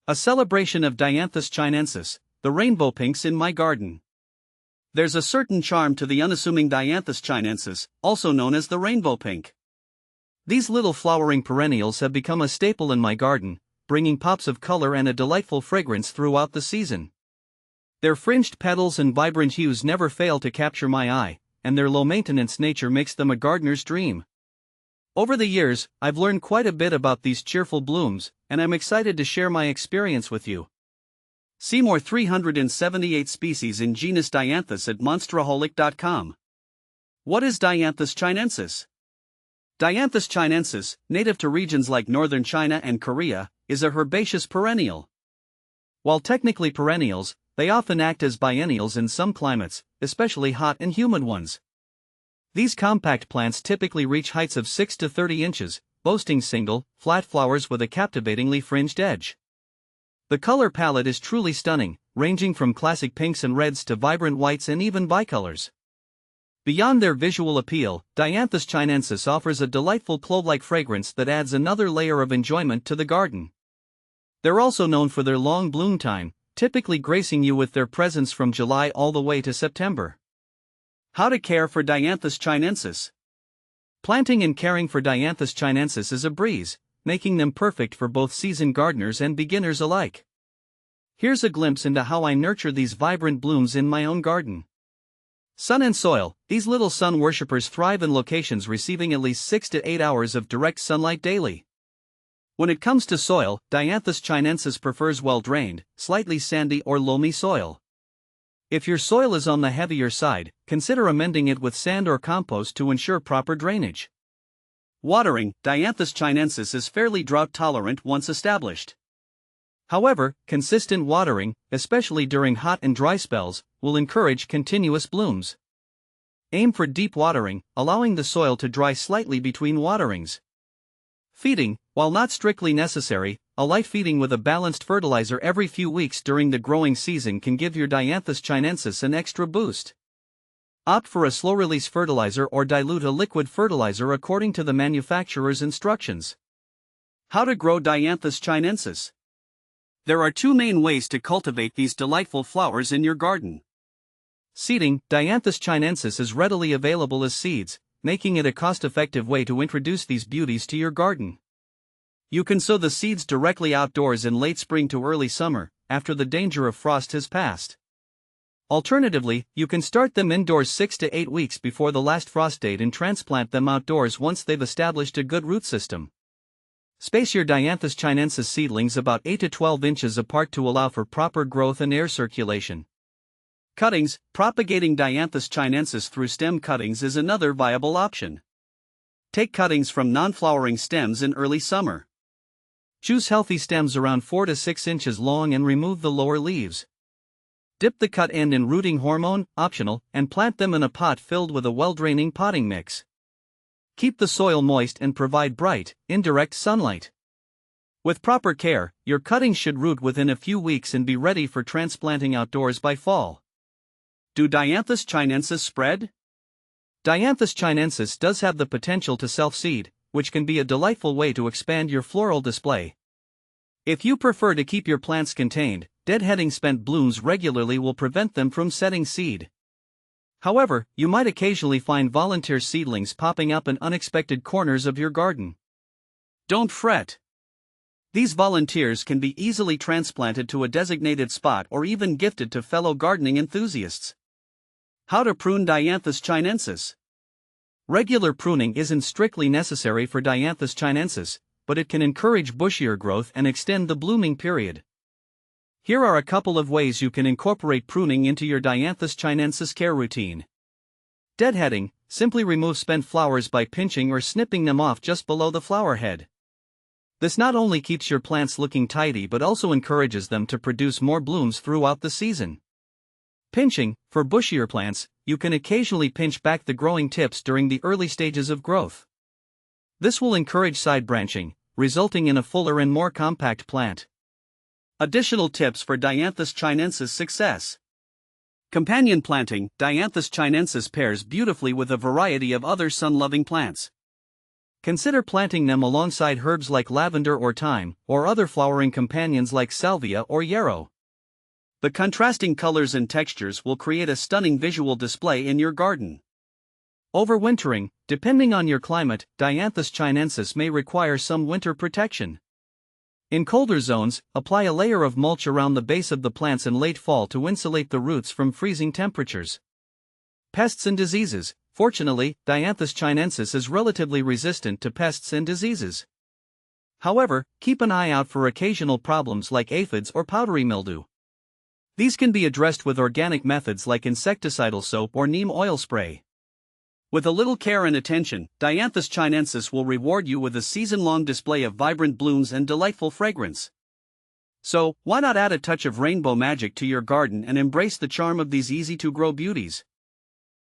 A celebration of Dianthus chinensis, the rainbow pinks in my garden. There's a certain charm to the unassuming Dianthus chinensis, also known as the rainbow pink. These little flowering perennials have become a staple in my garden, bringing pops of color and a delightful fragrance throughout the season. Their fringed petals and vibrant hues never fail to capture my eye, and their low-maintenance nature makes them a gardener's dream. Over the years, I've learned quite a bit about these cheerful blooms, and I'm excited to share my experience with you. See more 378 species in genus Dianthus at monsteraholic.com. What is Dianthus chinensis? Dianthus chinensis, native to regions like northern China and Korea, is a herbaceous perennial. While technically perennials, they often act as biennials in some climates, especially hot and humid ones. These compact plants typically reach heights of 6 to 30 inches, boasting single, flat flowers with a captivatingly fringed edge. The color palette is truly stunning, ranging from classic pinks and reds to vibrant whites and even bicolors. Beyond their visual appeal, Dianthus chinensis offers a delightful clove-like fragrance that adds another layer of enjoyment to the garden. They're also known for their long bloom time, typically gracing you with their presence from July all the way to September. How to care for Dianthus chinensis? Planting and caring for Dianthus chinensis is a breeze, making them perfect for both seasoned gardeners and beginners alike. Here's a glimpse into how I nurture these vibrant blooms in my own garden. Sun and soil. These little sun worshippers thrive in locations receiving at least 6 to 8 hours of direct sunlight daily. When it comes to soil, Dianthus chinensis prefers well-drained, slightly sandy or loamy soil. If your soil is on the heavier side, consider amending it with sand or compost to ensure proper drainage. Watering. Dianthus chinensis is fairly drought-tolerant once established. However, consistent watering, especially during hot and dry spells, will encourage continuous blooms. Aim for deep watering, allowing the soil to dry slightly between waterings. Feeding. While not strictly necessary, a light feeding with a balanced fertilizer every few weeks during the growing season can give your Dianthus chinensis an extra boost. Opt for a slow-release fertilizer or dilute a liquid fertilizer according to the manufacturer's instructions. How to grow Dianthus chinensis? There are two main ways to cultivate these delightful flowers in your garden. Seeding. Dianthus chinensis is readily available as seeds, making it a cost-effective way to introduce these beauties to your garden. You can sow the seeds directly outdoors in late spring to early summer, after the danger of frost has passed. Alternatively, you can start them indoors 6 to 8 weeks before the last frost date and transplant them outdoors once they've established a good root system. Space your Dianthus chinensis seedlings about 8 to 12 inches apart to allow for proper growth and air circulation. Cuttings. Propagating Dianthus chinensis through stem cuttings is another viable option. Take cuttings from non-flowering stems in early summer. Choose healthy stems around 4 to 6 inches long and remove the lower leaves. Dip the cut end in rooting hormone, optional, and plant them in a pot filled with a well-draining potting mix. Keep the soil moist and provide bright, indirect sunlight. With proper care, your cuttings should root within a few weeks and be ready for transplanting outdoors by fall. Do Dianthus chinensis spread? Dianthus chinensis does have the potential to self-seed, which can be a delightful way to expand your floral display. If you prefer to keep your plants contained, deadheading spent blooms regularly will prevent them from setting seed. However, you might occasionally find volunteer seedlings popping up in unexpected corners of your garden. Don't fret. These volunteers can be easily transplanted to a designated spot or even gifted to fellow gardening enthusiasts. How to prune Dianthus chinensis? Regular pruning isn't strictly necessary for Dianthus chinensis, but it can encourage bushier growth and extend the blooming period. Here are a couple of ways you can incorporate pruning into your Dianthus chinensis care routine. Deadheading. Simply remove spent flowers by pinching or snipping them off just below the flower head. This not only keeps your plants looking tidy but also encourages them to produce more blooms throughout the season. Pinching. For bushier plants, you can occasionally pinch back the growing tips during the early stages of growth. This will encourage side branching, resulting in a fuller and more compact plant. Additional tips for Dianthus chinensis success. Companion planting. Dianthus chinensis pairs beautifully with a variety of other sun-loving plants. Consider planting them alongside herbs like lavender or thyme, or other flowering companions like salvia or yarrow. The contrasting colors and textures will create a stunning visual display in your garden. Overwintering, depending on your climate, Dianthus chinensis may require some winter protection. In colder zones, apply a layer of mulch around the base of the plants in late fall to insulate the roots from freezing temperatures. Pests and diseases. Fortunately, Dianthus chinensis is relatively resistant to pests and diseases. However, keep an eye out for occasional problems like aphids or powdery mildew. These can be addressed with organic methods like insecticidal soap or neem oil spray. With a little care and attention, Dianthus chinensis will reward you with a season-long display of vibrant blooms and delightful fragrance. So, why not add a touch of rainbow magic to your garden and embrace the charm of these easy-to-grow beauties?